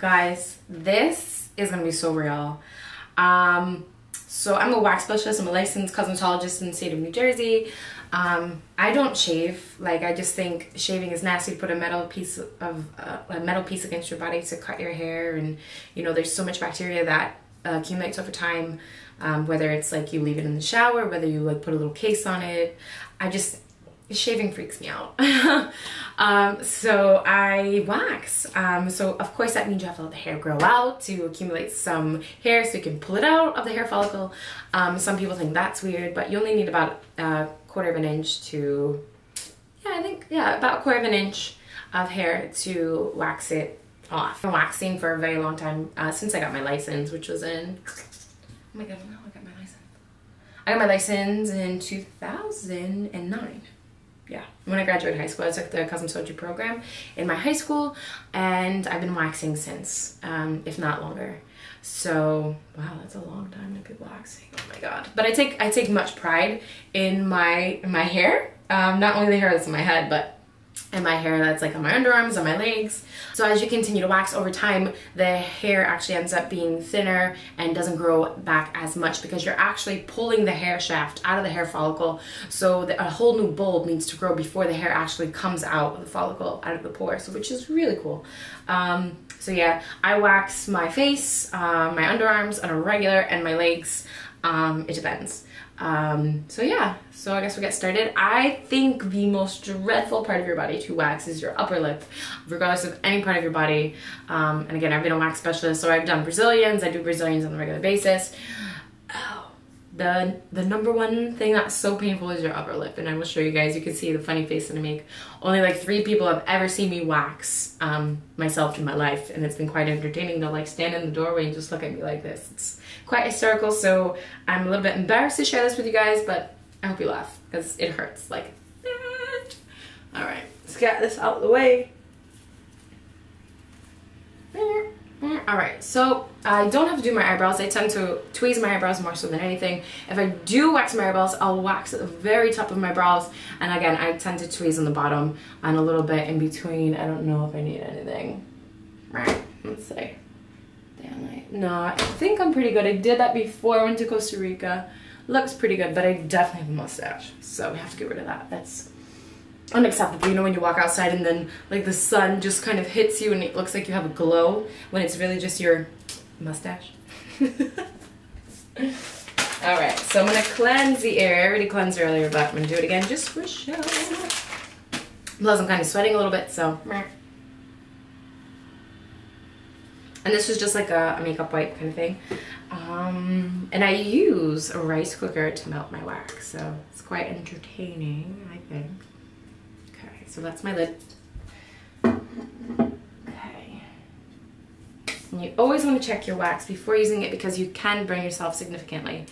Guys, this is gonna be so real. So I'm a wax specialist. I'm a licensed cosmetologist in the state of New Jersey. I don't shave. Like, I just think shaving is nasty. To put a metal piece against your body to cut your hair, and you know, there's so much bacteria that accumulates over time. Whether it's like you leave it in the shower, whether you like put a little case on it. Shaving freaks me out. So I wax. So of course that means you have to let the hair grow out to accumulate some hair so you can pull it out of the hair follicle. Some people think that's weird, but you only need about a quarter of an inch to, about a quarter of an inch of hair to wax it off. I've been waxing for a very long time, since I got my license, which was in, oh my god, I got my license. I got my license in 2009. Yeah, when I graduated high school, I took the cosmetology program in my high school, and I've been waxing since, if not longer. So, wow, that's a long time to be waxing. Oh my god! But I take much pride in my hair. Not only the hair that's in my head, but in my hair that's like on my underarms, on my legs. So as you continue to wax over time, the hair actually ends up being thinner and doesn't grow back as much because you're actually pulling the hair shaft out of the hair follicle. So a whole new bulb needs to grow before the hair actually comes out of the follicle, out of the pore, so which is really cool. So yeah, I wax my face, my underarms on a regular, and my legs. It depends. So yeah, so I guess we'll get started. I think the most dreadful part of your body to wax is your upper lip, regardless of any part of your body. And again, I've been a wax specialist, so I've done Brazilians. I do Brazilians on a regular basis. Oh, the number one thing that's so painful is your upper lip, and I will show you guys. You can see the funny face that I make. Only like 3 people have ever seen me wax myself in my life, and it's been quite entertaining to like stand in the doorway and just look at me like this. It's quite hysterical, so I'm a little bit embarrassed to share this with you guys, but I hope you laugh because it hurts like that. All right, let's get this out of the way. All right, so I don't have to do my eyebrows. I tend to tweeze my eyebrows more so than anything. If I do wax my eyebrows, I'll wax at the very top of my brows, and again, I tend to tweeze on the bottom and a little bit in between. I don't know if I need anything. Right, let's see. No, I think I'm pretty good. I did that before I went to Costa Rica. Looks pretty good, but I definitely have a mustache, so we have to get rid of that. That's unacceptable. You know, when you walk outside and then like the sun just kind of hits you and it looks like you have a glow when it's really just your mustache. All right, so I'm gonna cleanse the air. I already cleansed earlier, but I'm gonna do it again just for show. Plus I'm kind of sweating a little bit, so. And this was just like a makeup wipe kind of thing. And I use a rice cooker to melt my wax, so it's quite entertaining, I think. Okay, so that's my lid. Okay. And you always want to check your wax before using it because you can burn yourself significantly.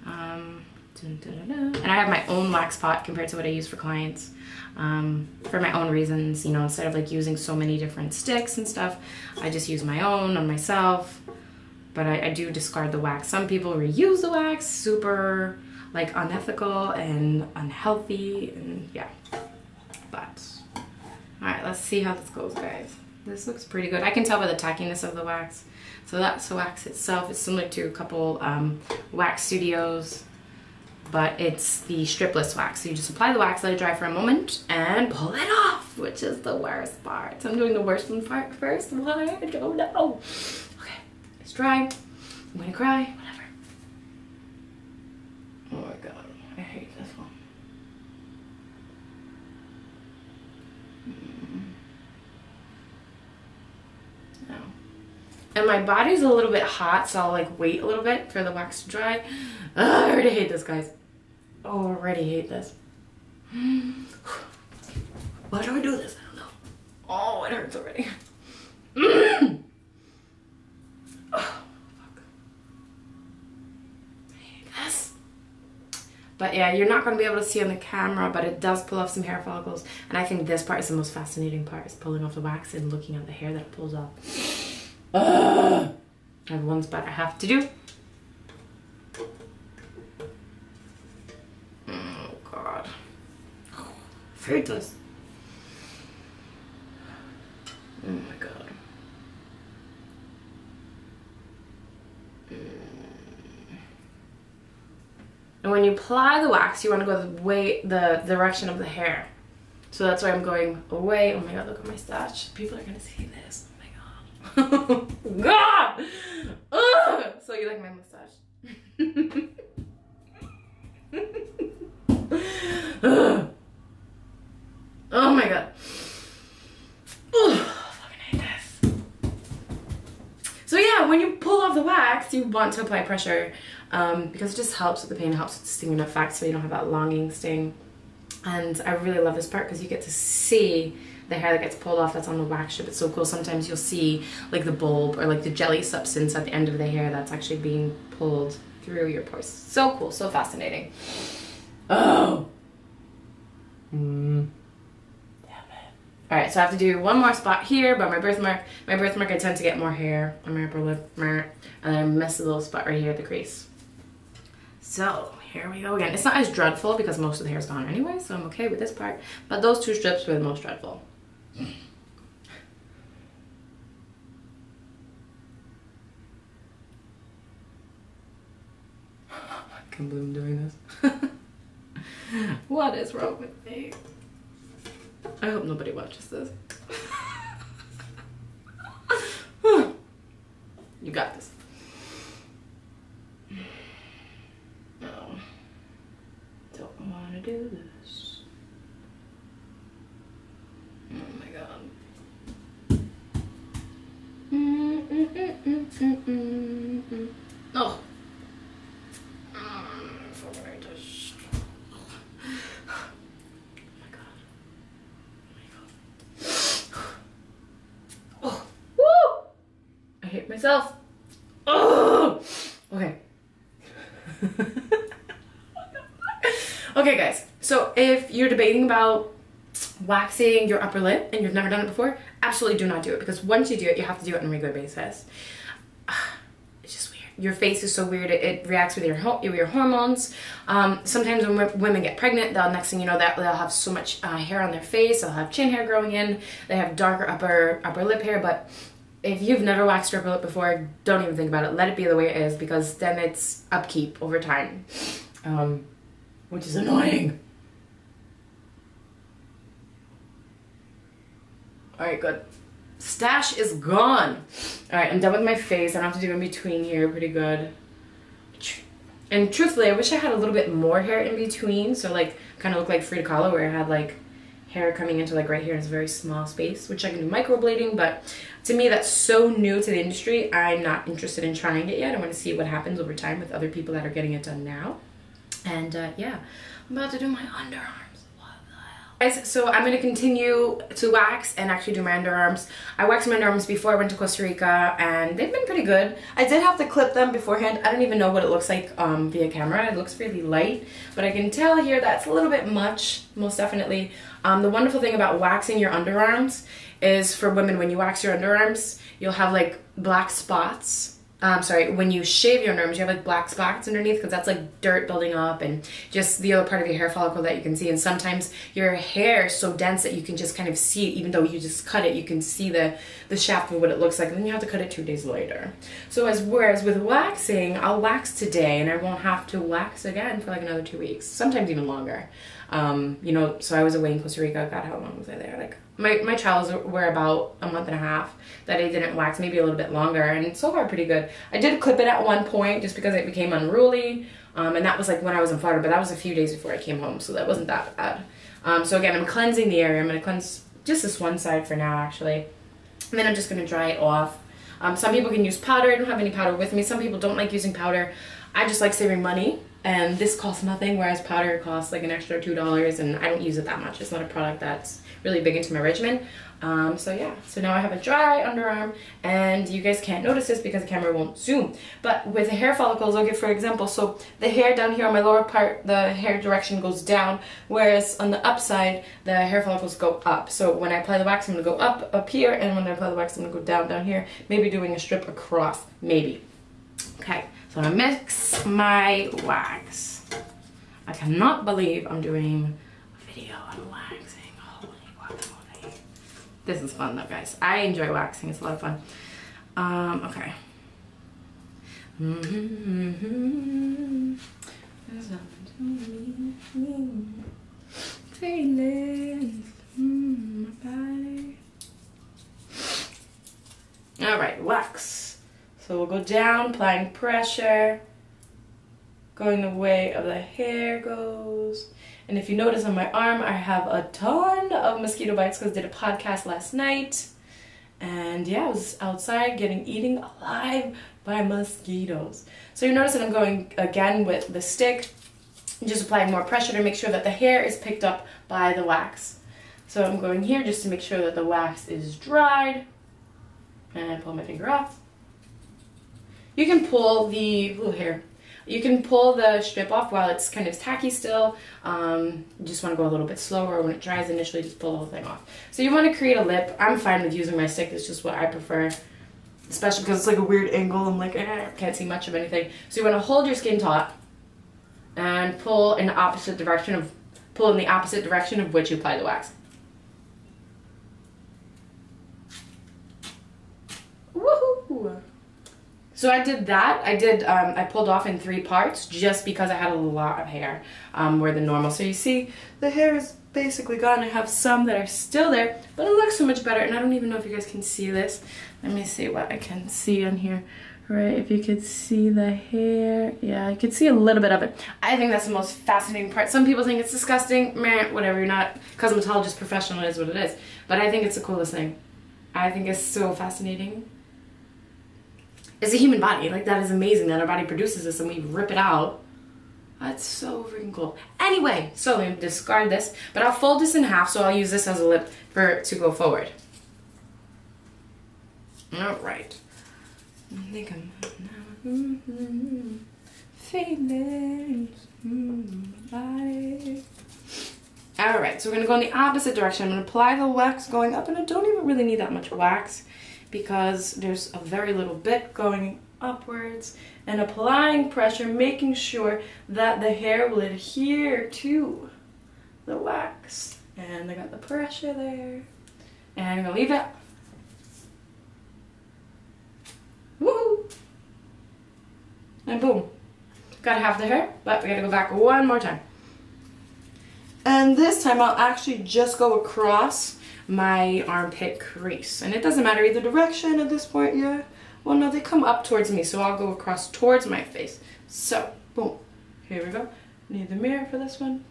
And I have my own wax pot compared to what I use for clients. For my own reasons, you know, instead of like using so many different sticks and stuff, I just use my own on myself. But I do discard the wax. Some people reuse the wax, super like unethical and unhealthy, and yeah. But all right, let's see how this goes, guys. This looks pretty good. I can tell by the tackiness of the wax. So that's the wax itself. It's similar to a couple wax studios, but it's the stripless wax. So you just apply the wax, let it dry for a moment, and pull it off, which is the worst part. So I'm doing the worst one part first. Why? I don't know. Okay, it's dry. I'm gonna cry, whatever. Oh my god, I hate this one. No. And my body's a little bit hot, so I'll like wait a little bit for the wax to dry. I already hate this, guys. Oh, I already hate this. Why do I do this? I don't know. Oh, it hurts already. Oh, fuck. I hate this. But yeah, you're not going to be able to see on the camera, but it does pull off some hair follicles. And I think this part is the most fascinating part, is pulling off the wax and looking at the hair that it pulls off. I have one spot I have to do. Oh god. I hate this. Oh my god. when you apply the wax, you want to go the direction of the hair. So that's why I'm going away. Oh my god, look at my stash. People are gonna see this. Oh my god. God! Ugh! So you like my mustache? Oh my god. Ugh, fucking hate this. So yeah, when you pull off the wax, you want to apply pressure because it just helps with the pain, it helps with the stinging effect, so you don't have that longing sting. And I really love this part because you get to see the hair that gets pulled off that's on the wax strip. It's so cool. Sometimes you'll see like the bulb or like the jelly substance at the end of the hair that's actually being pulled through your pores. So cool, so fascinating. Oh. Damn it. Alright, so I have to do one more spot here by my birthmark. My birthmark, I tend to get more hair on my upper lip. And then I miss a little spot right here at the crease. So here we go again. It's not as dreadful because most of the hair is gone anyway, so I'm okay with this part. But those two strips were the most dreadful. I can't believe I'm doing this. What is wrong with me? I hope nobody watches this. You got this. No. Don't want to do this. Oh my god. Oh. Myself. Oh, okay. Okay, guys. So if you're debating about waxing your upper lip and you've never done it before, absolutely do not do it, because once you do it, you have to do it on a regular basis. It's just weird. Your face is so weird. It reacts with your hormones. Sometimes when women get pregnant, next thing you know, they'll have so much hair on their face. They'll have chin hair growing in. They have darker upper lip hair, but if you've never waxed your upper lip before, don't even think about it. Let it be the way it is, because then it's upkeep over time, which is annoying. All right, good. Stash is gone. All right, I'm done with my face. I don't have to do in between here. Pretty good. And truthfully, I wish I had a little bit more hair in between, so like kind of look like Frida Kahlo, where I had like hair coming into like right here in this very small space, which I can do microblading, but to me that's so new to the industry. I'm not interested in trying it yet. I want to see what happens over time with other people that are getting it done now. And yeah, I'm about to do my underarms. Guys, so I'm going to continue to wax and actually do my underarms. I waxed my underarms before I went to Costa Rica, and they've been pretty good. I did have to clip them beforehand. I don't even know what it looks like via camera. It looks really light, but I can tell here that's a little bit much, most definitely. The wonderful thing about waxing your underarms is, for women, when you wax your underarms, you'll have like black spots. When you shave your underarms, you have like black spots underneath, because that's like dirt building up and just the other part of your hair follicle that you can see. And sometimes your hair is so dense that you can just kind of see it, even though you just cut it, you can see the shaft of what it looks like, and then you have to cut it 2 days later. So whereas with waxing, I'll wax today and I won't have to wax again for like another 2 weeks, sometimes even longer. You know, so I was away in Costa Rica. God, how long was I there? Like my travels were about a month and a half that I didn't wax, maybe a little bit longer, and so far pretty good. I did clip it at one point just because it became unruly, and that was like when I was in Florida, but that was a few days before I came home, so that wasn't that bad. So again, I'm cleansing the area. I'm going to cleanse just this one side for now, actually, and then I'm just going to dry it off. Some people can use powder. I don't have any powder with me. Some people don't like using powder. I just like saving money, and this costs nothing, whereas powder costs like an extra $2, and I don't use it that much. It's not a product that's really big into my regimen. So yeah, so now I have a dry underarm, and you guys can't notice this because the camera won't zoom, but with the hair follicles, I'll give for example, so the hair down here on my lower part, the hair direction goes down, whereas on the upside, the hair follicles go up. So when I apply the wax, I'm gonna go up here, and when I apply the wax, I'm gonna go down here, maybe doing a strip across, maybe. Okay, so I'm gonna mix my wax. I cannot believe I'm doing a video on waxing. Holy guacamole. This is fun though, guys. I enjoy waxing. It's a lot of fun. Okay. Feelings, my body. All right, wax. So we'll go down, applying pressure, going the way of the hair goes. And if you notice on my arm, I have a ton of mosquito bites because I did a podcast last night. And yeah, I was outside eaten alive by mosquitoes. So you notice that I'm going again with the stick, just applying more pressure to make sure that the hair is picked up by the wax. So I'm going here just to make sure that the wax is dried. And I pull my finger off. You can pull the You can pull the strip off while it's kind of tacky still. You just want to go a little bit slower. When it dries initially, just pull the whole thing off. So you want to create a lip. I'm fine with using my stick. It's just what I prefer. Especially because it's like a weird angle. I'm like, can't see much of anything. So you want to hold your skin taut and pull in the opposite direction of which you apply the wax. Woohoo! So I did that. I pulled off in 3 parts just because I had a lot of hair more than normal. So you see, the hair is basically gone. I have some that are still there, but it looks so much better. And I don't even know if you guys can see this. Let me see what I can see on here. Right, if you could see the hair. Yeah, I could see a little bit of it. I think that's the most fascinating part. Some people think it's disgusting. Meh, whatever, you're not cosmetologist professional, it is what it is. But I think it's the coolest thing. I think it's so fascinating. It's a human body. Like, that is amazing that our body produces this and we rip it out. That's so freaking cool. Anyway, so I'm gonna discard this, but I'll fold this in half, so I'll use this as a lip to go forward. All right. I think I'm feelings, body. All right, so we're gonna go in the opposite direction. I'm gonna apply the wax going up, and I don't even really need that much wax because there's a very little bit going upwards, and applying pressure, making sure that the hair will adhere to the wax. And I got the pressure there, and I'm gonna leave it. Woohoo! And boom. Got half the hair, but we gotta go back one more time. And this time I'll actually just go across my armpit crease. And it doesn't matter either direction at this point, yeah. Well, no, they come up towards me, so I'll go across towards my face. So, boom. Here we go. Need the mirror for this one.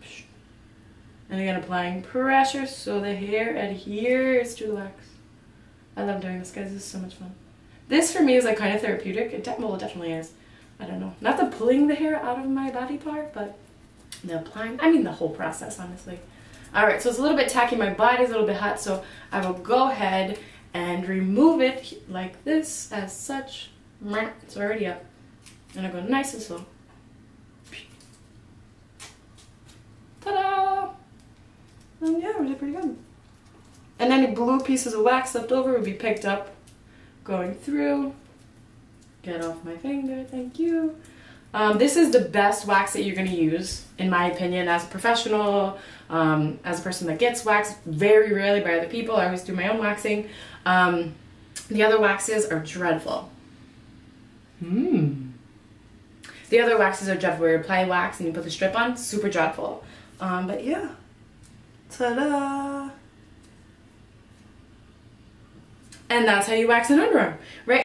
And again, applying pressure so the hair adheres to the wax. I love doing this, guys. This is so much fun. This for me is like kind of therapeutic. It definitely is. I don't know. Not the pulling the hair out of my body part, but the applying. I mean the whole process, honestly. Alright, so it's a little bit tacky. My body's a little bit hot, so I will go ahead and remove it like this, as such. It's already up. And I go nice and slow. Ta-da! And yeah, we did pretty good. And any blue pieces of wax left over would be picked up going through. Get off my finger, thank you. This is the best wax that you're going to use, in my opinion, as a professional, as a person that gets waxed very rarely by other people. I always do my own waxing. The other waxes are dreadful. The other waxes are dreadful. Where you apply wax and you put the strip on, super dreadful. But yeah. Ta-da! And that's how you wax an underarm, right?